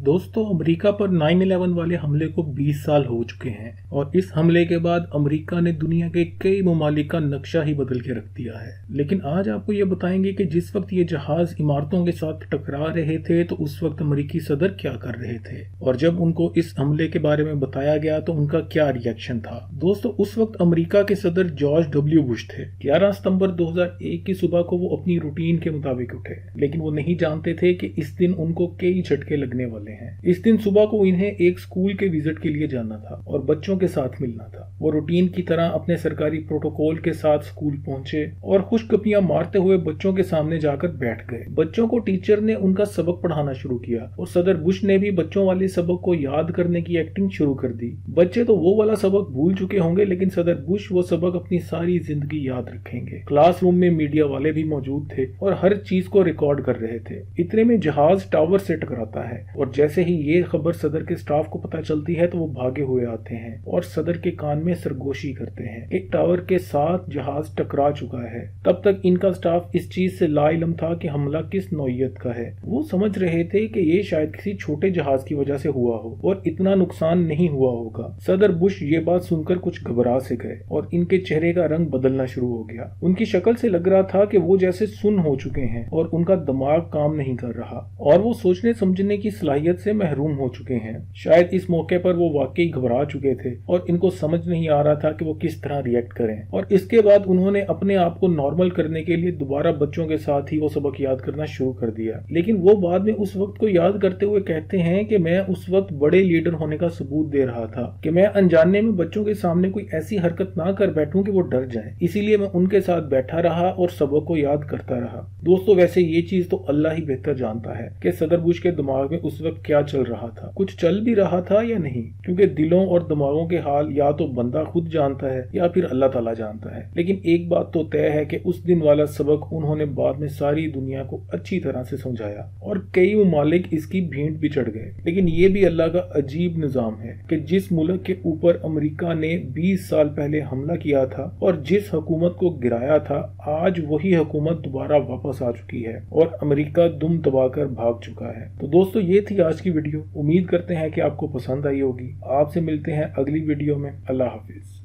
दोस्तों, अमेरिका पर 9/11 वाले हमले को 20 साल हो चुके हैं और इस हमले के बाद अमेरिका ने दुनिया के कई ममालिक का नक्शा ही बदल के रख दिया है। लेकिन आज आपको ये बताएंगे कि जिस वक्त ये जहाज इमारतों के साथ टकरा रहे थे तो उस वक्त अमेरिकी सदर क्या कर रहे थे और जब उनको इस हमले के बारे में बताया गया तो उनका क्या रिएक्शन था। दोस्तों, उस वक्त अमेरिका के सदर जॉर्ज डब्ल्यू बुश थे। 11 सितंबर 2001 की सुबह को वो अपनी रूटीन के मुताबिक उठे, लेकिन वो नहीं जानते थे कि इस दिन उनको कई झटके लगने वाले हैं। इस दिन सुबह को इन्हें एक स्कूल के विजिट के लिए जाना था और बच्चों के साथ मिलना था। वो रूटीन की तरह अपने सरकारी प्रोटोकॉल के साथ स्कूल पहुंचे और खुशगपियां मारते हुए बच्चों के सामने जाकर बैठ गए। बच्चों को टीचर ने उनका सबक पढ़ाना शुरू किया और सदर बुश ने भी बच्चों वाले सबक को याद करने की एक्टिंग शुरू कर दी। बच्चे तो वो वाला सबक भूल चुके होंगे, लेकिन सदर बुश वो सबक अपनी सारी जिंदगी याद रखेंगे। क्लासरूम में मीडिया वाले भी मौजूद थे और हर चीज को रिकॉर्ड कर रहे थे। इतने में जहाज टावर से टकराता है और जैसे ही ये खबर सदर के स्टाफ को पता चलती है तो वो भागे हुए आते हैं और सदर के कान में सरगोशी करते हैं। एक टावर के साथ जहाज टकरा चुका है। तब तक इनका स्टाफ इस चीज से लाइलम था कि हमला किस नौइयत का है। वो समझ रहे थे कि ये शायद किसी छोटे जहाज की वजह से हुआ हो और इतना नुकसान नहीं हुआ होगा। सदर बुश ये बात सुनकर कुछ घबरा से गए और इनके चेहरे का रंग बदलना शुरू हो गया। उनकी शक्ल से लग रहा था कि वो जैसे सुन्न हो चुके हैं और उनका दिमाग काम नहीं कर रहा और वो सोचने समझने की सलाहियत से महरूम हो चुके हैं। शायद इस मौके पर वो वाकई घबरा चुके थे और इनको समझ नहीं आ रहा था कि वो किस तरह रिएक्ट करें। और इसके बाद उन्होंने अपने आप को नॉर्मल करने के लिए दोबारा बच्चों के साथ ही वो सबक याद करना शुरू कर दिया। लेकिन वो बाद में उस वक्त को याद करते हुए कहते हैं कि मैं उस वक्त बड़े लीडर होने का सबूत दे रहा था कि मैं अनजाने में बच्चों के सामने कोई ऐसी हरकत ना कर बैठूं कि वो डर जाएं। इसीलिए मैं उनके साथ बैठा रहा और सबक को याद करता रहा। दोस्तों, वैसे ये चीज तो अल्लाह ही बेहतर जानता है कि सदर बुश के दिमाग में उस वक्त क्या चल रहा था, कुछ चल भी रहा था या नहीं, क्योंकि दिलों और दिमागों के हाल या तो बंदा खुद जानता है या फिर अल्लाह ताला जानता है। लेकिन एक बात तो तय है कि उस दिन वाला सबक उन्होंने बाद में सारी दुनिया को अच्छी तरह से समझाया और कई ममालिक इसकी भेंट भी चढ़ गए। लेकिन ये भी अल्लाह का अजीब निजाम है कि जिस मुल्क के ऊपर अमेरिका ने 20 साल पहले हमला किया था और जिस हुकूमत को गिराया था, आज वही हुकूमत दोबारा वापस आ चुकी है और अमेरिका दुम दबाकर भाग चुका है। तो दोस्तों, ये थी आज की वीडियो। उम्मीद करते हैं कि आपको पसंद आई होगी। आपसे मिलते हैं अगली वीडियो में। अल्लाह हाफिज।